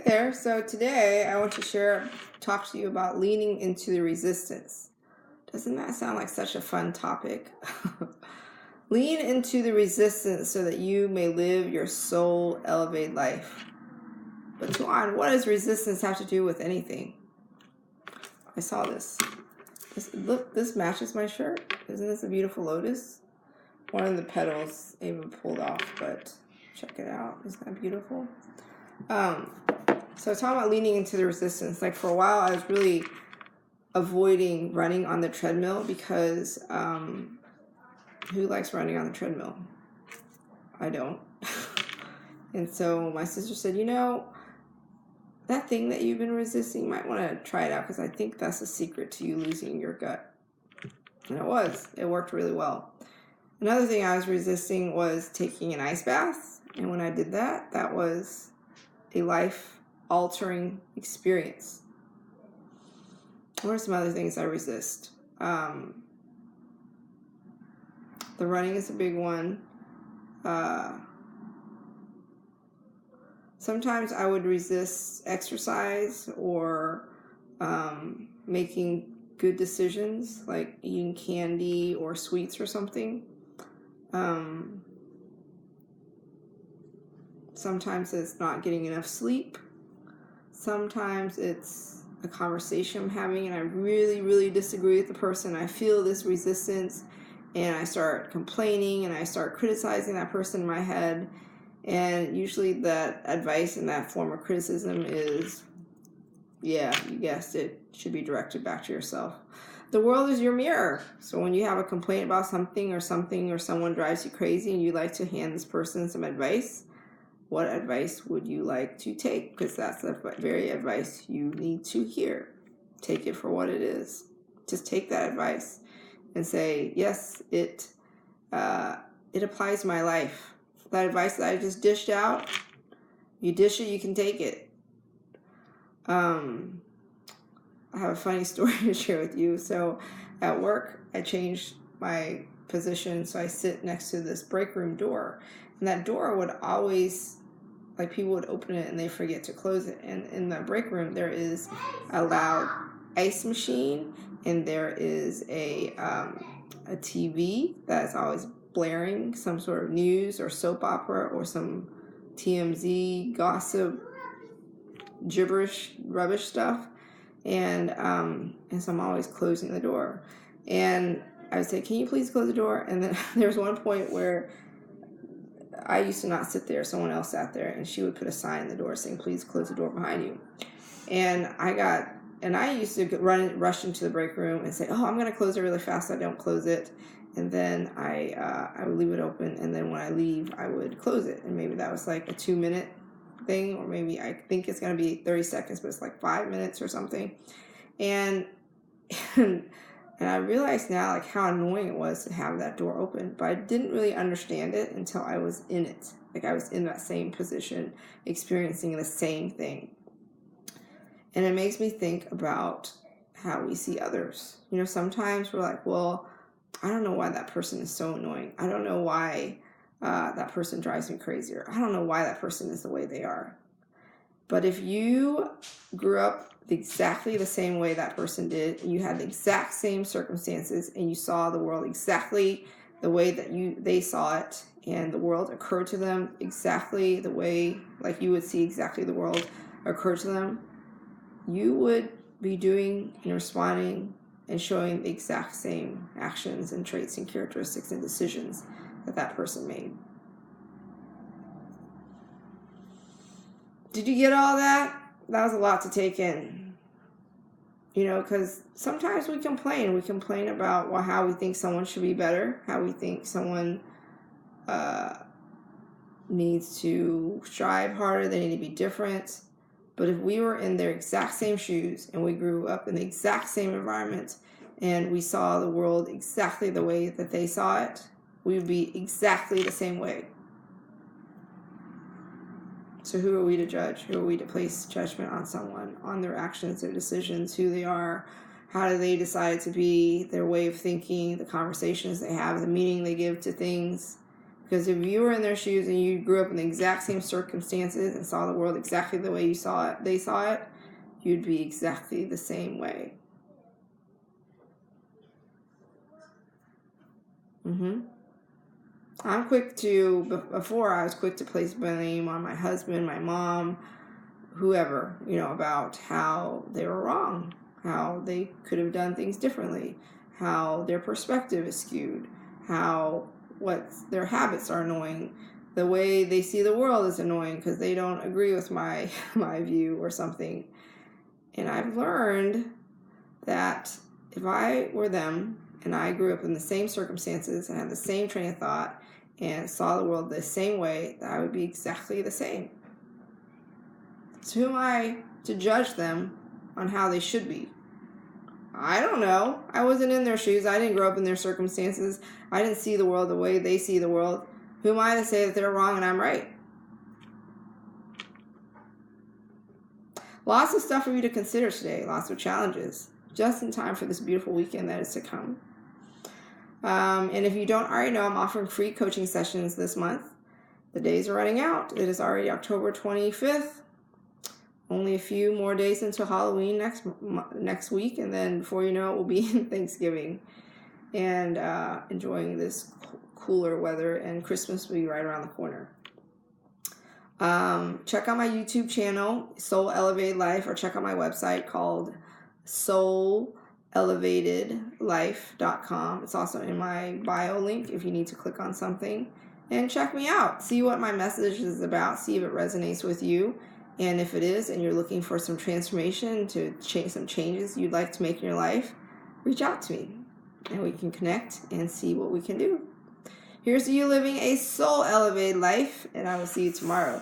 There. So today I want to talk to you about leaning into the resistance. Doesn't that sound like such a fun topic? Lean into the resistance so that you may live your soul elevated life. But Tuan, what does resistance have to do with anything? I saw this. Look, this matches my shirt. Isn't this a beautiful lotus? One of the petals even pulled off, but check it out. Isn't that beautiful? So talking about leaning into the resistance, like for a while I was really avoiding running on the treadmill because who likes running on the treadmill? I don't. And so my sister said, that thing that you've been resisting, you might want to try it out because I think that's the secret to you losing your gut. And it worked really well. Another thing I was resisting was taking an ice bath. And when I did that, that was a life-altering experience. What are some other things I resist? The running is a big one. Sometimes I would resist exercise or making good decisions, like eating candy or sweets or something. Sometimes it's not getting enough sleep. Sometimes it's a conversation I'm having and I really, really disagree with the person. I feel this resistance and I start complaining and I start criticizing that person in my head. And usually that advice in that form of criticism is, yeah, you guessed it, should be directed back to yourself. The world is your mirror. So when you have a complaint about something or someone drives you crazy and you like to hand this person some advice, what advice would you like to take? Because that's the very advice you need to hear. Take it for what it is. Just take that advice and say, yes, it applies to my life. That advice that I just dished out, you dish it, you can take it. I have a funny story to share with you. So at work, I changed my position so I sit next to this break room door. And that door would always, people would open it and they forget to close it. And in the break room, there is a loud ice machine and there is a TV that's always blaring some sort of news or soap opera or some TMZ gossip, gibberish, rubbish stuff. And so I'm always closing the door. And I would say, can you please close the door? And then there was one point where I used to not sit there. Someone else sat there and she would put a sign in the door saying, please close the door behind you. And I used to rush into the break room and say, oh, I'm going to close it really fast. So I don't close it. And then I would leave it open. And then when I leave, I would close it. And maybe that was like a 2-minute thing, or maybe I think it's going to be 30 seconds, but it's like 5 minutes or something. And I realized now how annoying it was to have that door open, but I didn't really understand it until I was in it. I was in that same position, experiencing the same thing. And it makes me think about how we see others. Sometimes we're like, well, I don't know why that person is so annoying. I don't know why that person drives me crazy, or I don't know why that person is the way they are. But if you grew up exactly the same way that person did, and you had the exact same circumstances, and you saw the world exactly the way that they saw it, and the world occurred to them exactly the way, like you would see exactly the world occur to them, you would be doing and responding and showing the exact same actions and traits and characteristics and decisions that person made. Did you get all that? That was a lot to take in. Because sometimes we complain. We complain about how we think someone should be better, how we think someone needs to strive harder, they need to be different. But if we were in their exact same shoes and we grew up in the exact same environment and we saw the world exactly the way that they saw it, we would be exactly the same way. So who are we to judge? Who are we to place judgment on someone, on their actions, their decisions, who they are, how do they decide to be, their way of thinking, the conversations they have, the meaning they give to things? Because if you were in their shoes and you grew up in the exact same circumstances and saw the world exactly the way you saw it, they saw it, you'd be exactly the same way. I'm quick to, before I was quick to place blame on my husband, my mom, whoever, about how they were wrong, how they could have done things differently, how their perspective is skewed, how their habits are annoying, the way they see the world is annoying because they don't agree with my view or something. And I've learned that if I were them and I grew up in the same circumstances and had the same train of thought and saw the world the same way, that I would be exactly the same. So who am I to judge them on how they should be? I don't know. I wasn't in their shoes. I didn't grow up in their circumstances. I didn't see the world the way they see the world. Who am I to say that they're wrong and I'm right? Lots of stuff for you to consider today. Lots of challenges. Just in time for this beautiful weekend that is to come. And if you don't already know, I'm offering free coaching sessions this month. The days are running out. It is already October 25th. Only a few more days until Halloween next week, and then before you know it, we'll be in Thanksgiving and enjoying this cooler weather, and Christmas will be right around the corner. Check out my YouTube channel, Soul Elevated Life, or check out my website called soulelevatedlife.com. It's also in my bio link if you need to click on something. And check me out. See what my message is about. See if it resonates with you. And if it is, and you're looking for some transformation, to change some changes you'd like to make in your life, reach out to me and we can connect and see what we can do. Here's to you living a soul elevated life, and I will see you tomorrow.